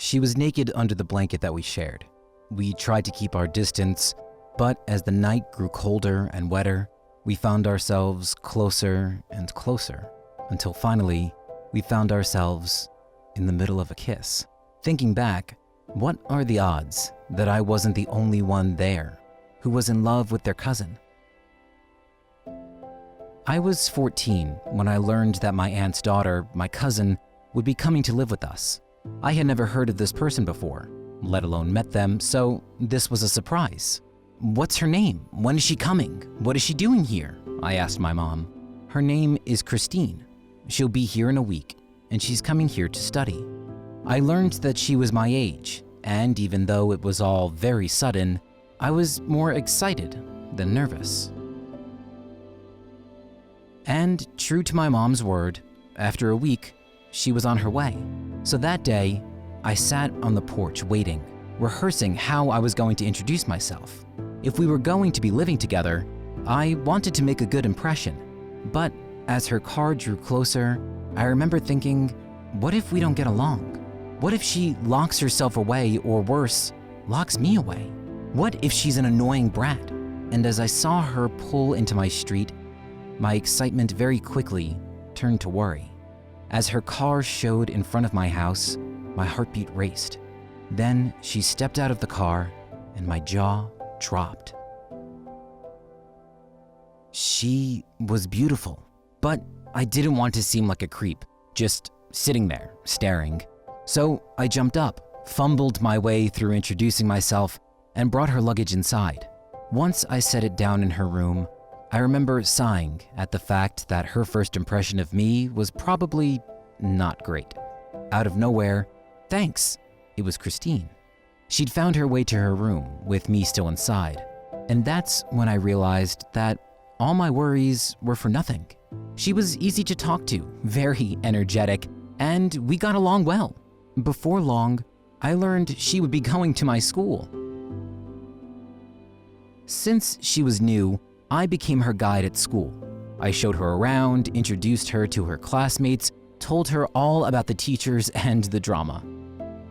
She was naked under the blanket that we shared. We tried to keep our distance, but as the night grew colder and wetter, we found ourselves closer and closer, until finally, we found ourselves in the middle of a kiss. Thinking back, what are the odds that I wasn't the only one there who was in love with their cousin? I was 14 when I learned that my aunt's daughter, my cousin, would be coming to live with us. I had never heard of this person before, let alone met them, so this was a surprise. "What's her name? When is she coming? What is she doing here?" I asked my mom. "Her name is Christine. She'll be here in a week, and she's coming here to study." I learned that she was my age, and even though it was all very sudden, I was more excited than nervous. And true to my mom's word, after a week, she was on her way. So that day, I sat on the porch waiting, rehearsing how I was going to introduce myself. If we were going to be living together, I wanted to make a good impression. But as her car drew closer, I remember thinking, what if we don't get along? What if she locks herself away, or worse, locks me away? What if she's an annoying brat? And as I saw her pull into my street, my excitement very quickly turned to worry. As her car showed in front of my house, my heartbeat raced. Then she stepped out of the car and my jaw dropped. She was beautiful, but I didn't want to seem like a creep, just sitting there, staring. So I jumped up, fumbled my way through introducing myself, and brought her luggage inside. Once I set it down in her room, I remember sighing at the fact that her first impression of me was probably not great. Out of nowhere, "Thanks," it was Christine. She'd found her way to her room with me still inside, and that's when I realized that all my worries were for nothing. She was easy to talk to, very energetic, and we got along well. Before long, I learned she would be going to my school. Since she was new, I became her guide at school. I showed her around, introduced her to her classmates, told her all about the teachers and the drama.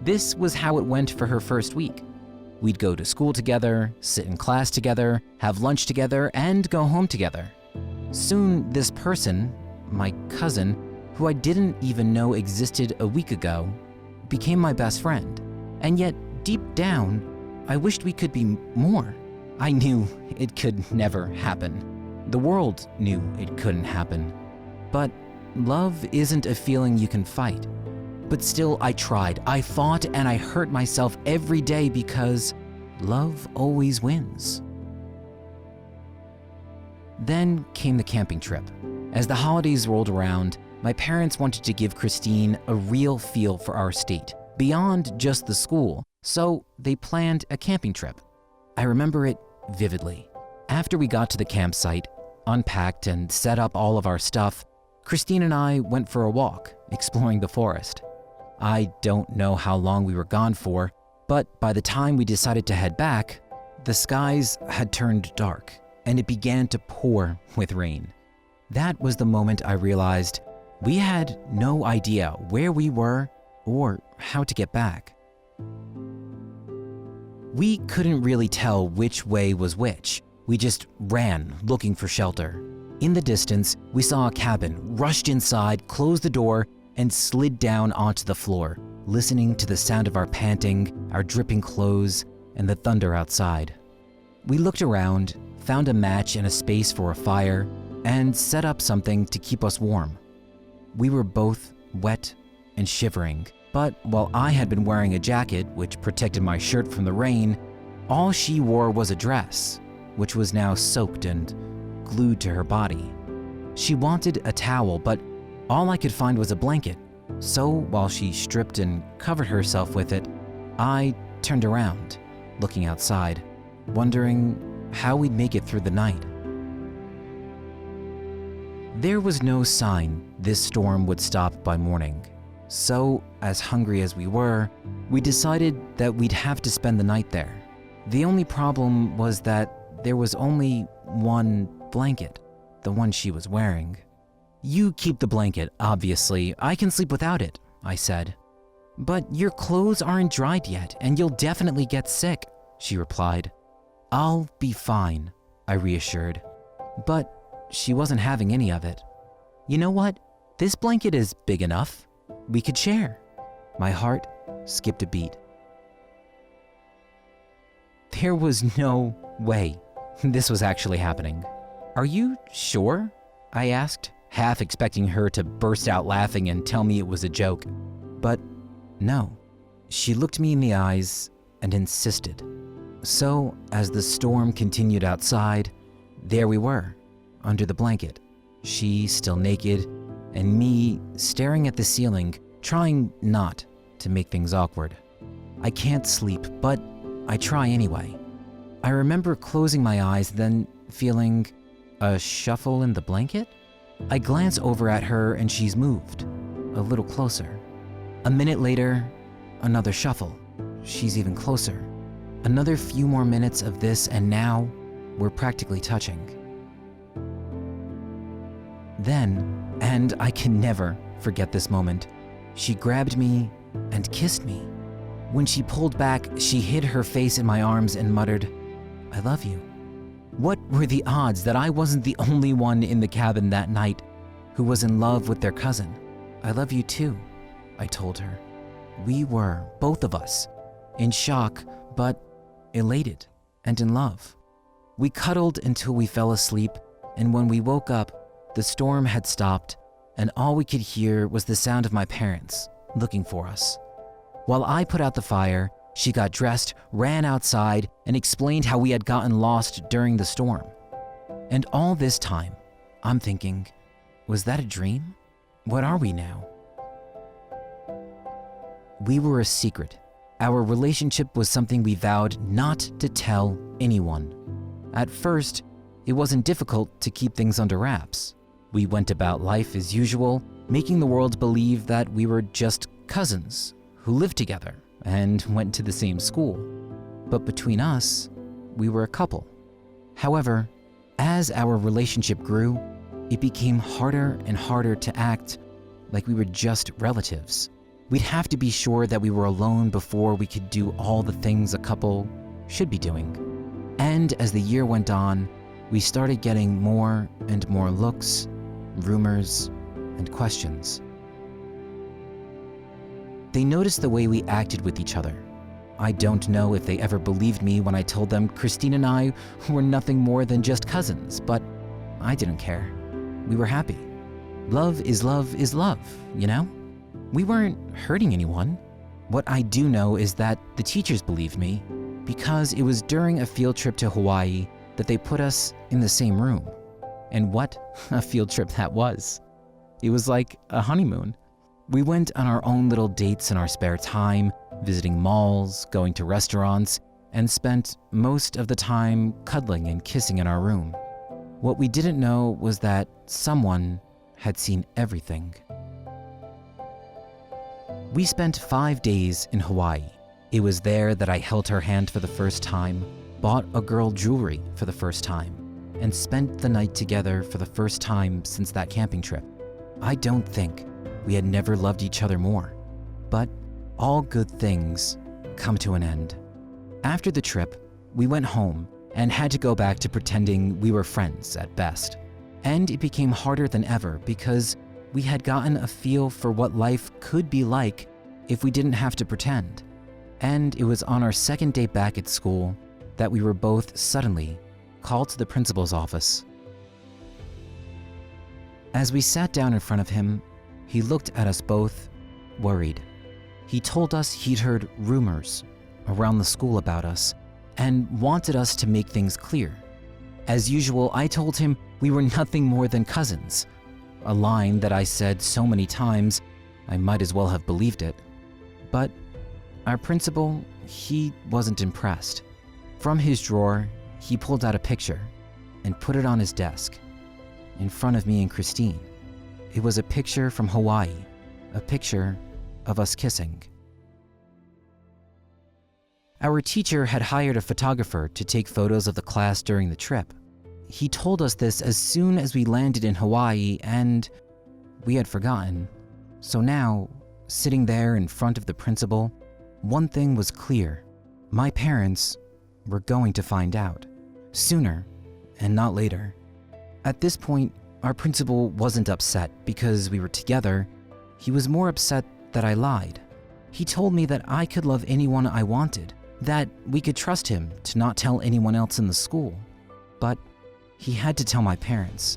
This was how it went for her first week. We'd go to school together, sit in class together, have lunch together, and go home together. Soon, this person, my cousin, who I didn't even know existed a week ago, became my best friend. And yet, deep down, I wished we could be more. I knew it could never happen. The world knew it couldn't happen. But love isn't a feeling you can fight. But still, I tried, I fought, and I hurt myself every day because love always wins. Then came the camping trip. As the holidays rolled around, my parents wanted to give Christine a real feel for our state, beyond just the school, so they planned a camping trip. I remember it vividly. After we got to the campsite, unpacked and set up all of our stuff, Christine and I went for a walk, exploring the forest. I don't know how long we were gone for, but by the time we decided to head back, the skies had turned dark and it began to pour with rain. That was the moment I realized we had no idea where we were or how to get back. We couldn't really tell which way was which. We just ran, looking for shelter. In the distance, we saw a cabin, rushed inside, closed the door, and slid down onto the floor, listening to the sound of our panting, our dripping clothes, and the thunder outside. We looked around, found a match and a space for a fire, and set up something to keep us warm. We were both wet and shivering, but while I had been wearing a jacket which protected my shirt from the rain, all she wore was a dress, which was now soaked and glued to her body. She wanted a towel, but all I could find was a blanket. So while she stripped and covered herself with it, I turned around, looking outside, wondering how we'd make it through the night. There was no sign this storm would stop by morning. So, as hungry as we were, we decided that we'd have to spend the night there. The only problem was that there was only one blanket, the one she was wearing. "You keep the blanket, obviously. I can sleep without it," I said. "But your clothes aren't dried yet, and you'll definitely get sick," she replied. "I'll be fine," I reassured. But she wasn't having any of it. "You know what? This blanket is big enough. We could share." My heart skipped a beat. There was no way this was actually happening. "Are you sure?" I asked, half expecting her to burst out laughing and tell me it was a joke. But no, she looked me in the eyes and insisted. So as the storm continued outside, there we were, under the blanket, she still naked, and me staring at the ceiling, trying not to make things awkward. I can't sleep, but I try anyway. I remember closing my eyes, then feeling a shuffle in the blanket. I glance over at her and she's moved a little closer. A minute later, another shuffle. She's even closer. Another few more minutes of this and now we're practically touching. Then, and I can never forget this moment, she grabbed me and kissed me. When she pulled back, she hid her face in my arms and muttered, "I love you." What were the odds that I wasn't the only one in the cabin that night who was in love with their cousin? "I love you too," I told her. We were, both of us, in shock, but elated and in love. We cuddled until we fell asleep, and when we woke up, the storm had stopped, and all we could hear was the sound of my parents looking for us. While I put out the fire, she got dressed, ran outside, and explained how we had gotten lost during the storm. And all this time, I'm thinking, was that a dream? What are we now? We were a secret. Our relationship was something we vowed not to tell anyone. At first, it wasn't difficult to keep things under wraps. We went about life as usual, making the world believe that we were just cousins who lived together and went to the same school. But between us, we were a couple. However, as our relationship grew, it became harder and harder to act like we were just relatives. We'd have to be sure that we were alone before we could do all the things a couple should be doing. And as the year went on, we started getting more and more looks, rumors, and questions. They noticed the way we acted with each other. I don't know if they ever believed me when I told them Christine and I were nothing more than just cousins, but I didn't care. We were happy. Love is love is love, you know? We weren't hurting anyone. What I do know is that the teachers believed me because it was during a field trip to Hawaii that they put us in the same room. And what a field trip that was. It was like a honeymoon. We went on our own little dates in our spare time, visiting malls, going to restaurants, and spent most of the time cuddling and kissing in our room. What we didn't know was that someone had seen everything. We spent 5 days in Hawaii. It was there that I held her hand for the first time, bought a girl jewelry for the first time, and spent the night together for the first time since that camping trip. I don't think we had never loved each other more, but all good things come to an end. After the trip, we went home and had to go back to pretending we were friends at best. And it became harder than ever because we had gotten a feel for what life could be like if we didn't have to pretend. And it was on our second day back at school that we were both suddenly called to the principal's office. As we sat down in front of him, he looked at us both, worried. He told us he'd heard rumors around the school about us and wanted us to make things clear. As usual, I told him we were nothing more than cousins, a line that I said so many times I might as well have believed it. But our principal, he wasn't impressed. From his drawer, he pulled out a picture and put it on his desk in front of me and Christine. It was a picture from Hawaii, a picture of us kissing. Our teacher had hired a photographer to take photos of the class during the trip. He told us this as soon as we landed in Hawaii, and we had forgotten. So now, Sitting there in front of the principal, one thing was clear. My parents were going to find out. Sooner and not later. At this point, our principal wasn't upset because we were together. He was more upset that I lied. He told me that I could love anyone I wanted, that we could trust him to not tell anyone else in the school. But he had to tell my parents.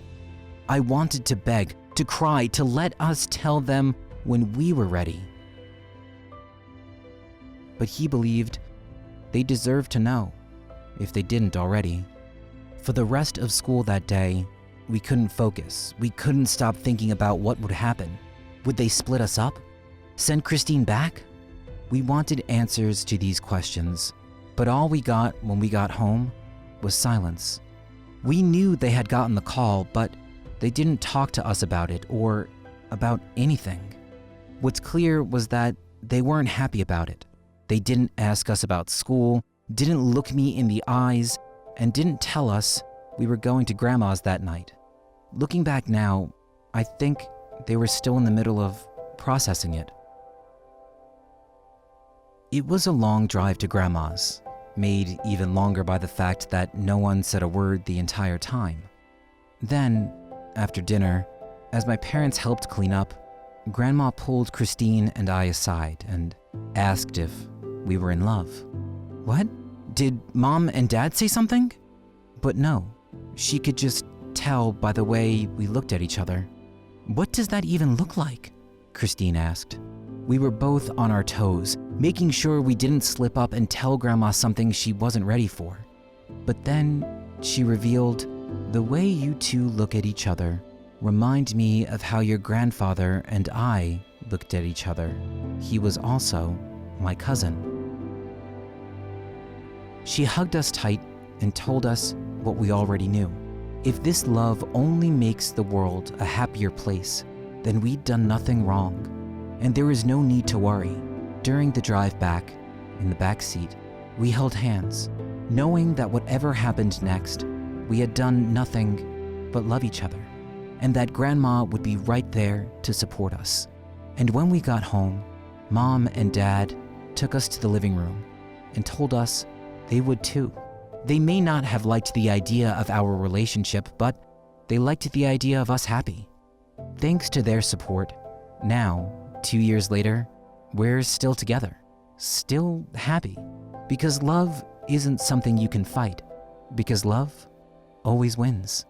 I wanted to beg, to cry, to let us tell them when we were ready. But he believed they deserved to know, if they didn't already. For the rest of school that day, we couldn't focus. We couldn't stop thinking about what would happen. Would they split us up? Send Christine back? We wanted answers to these questions, but all we got when we got home was silence. We knew they had gotten the call, but they didn't talk to us about it or about anything. What's clear was that they weren't happy about it. They didn't ask us about school, didn't look me in the eyes, and didn't tell us we were going to Grandma's that night. Looking back now, I think they were still in the middle of processing it. It was a long drive to Grandma's, made even longer by the fact that no one said a word the entire time. Then, after dinner, as my parents helped clean up, Grandma pulled Christine and I aside and asked if we were in love. What? Did Mom and Dad say something? But no, she could just tell by the way we looked at each other. What does that even look like? Christine asked. We were both on our toes, making sure we didn't slip up and tell Grandma something she wasn't ready for. But then she revealed, the way you two look at each other remind me of how your grandfather and I looked at each other. He was also my cousin. She hugged us tight and told us what we already knew. If this love only makes the world a happier place, then we'd done nothing wrong, and there was no need to worry. During the drive back, in the back seat, we held hands, knowing that whatever happened next, we had done nothing but love each other, and that Grandma would be right there to support us. And when we got home, Mom and Dad took us to the living room and told us they would too. They may not have liked the idea of our relationship, but they liked the idea of us happy. Thanks to their support, now, 2 years later, we're still together, still happy, because love isn't something you can fight, because love always wins.